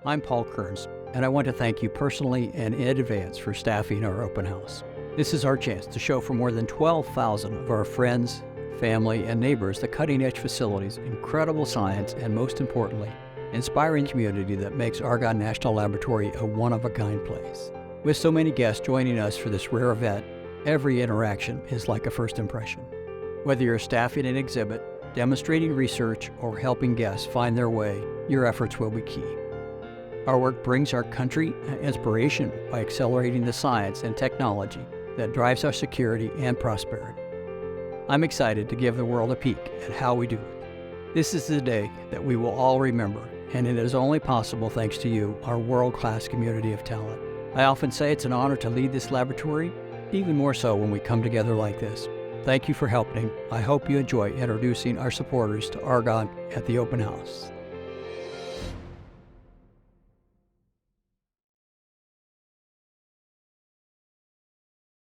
I'm Paul Kearns, and I want to thank you personally and in advance for staffing our open house. This is our chance to show for more than 12,000 of our friends, family, and neighbors the cutting-edge facilities, incredible science, and most importantly, inspiring community that makes Argonne National Laboratory a one-of-a-kind place. With so many guests joining us for this rare event, every interaction is like a first impression. Whether you're staffing an exhibit, demonstrating research, or helping guests find their way, your efforts will be key. Our work brings our country inspiration by accelerating the science and technology that drives our security and prosperity. I'm excited to give the world a peek at how we do it. This is the day that we will all remember, and it is only possible thanks to you, our world-class community of talent. I often say it's an honor to lead this laboratory, even more so when we come together like this. Thank you for helping. I hope you enjoy introducing our supporters to Argonne at the Open House.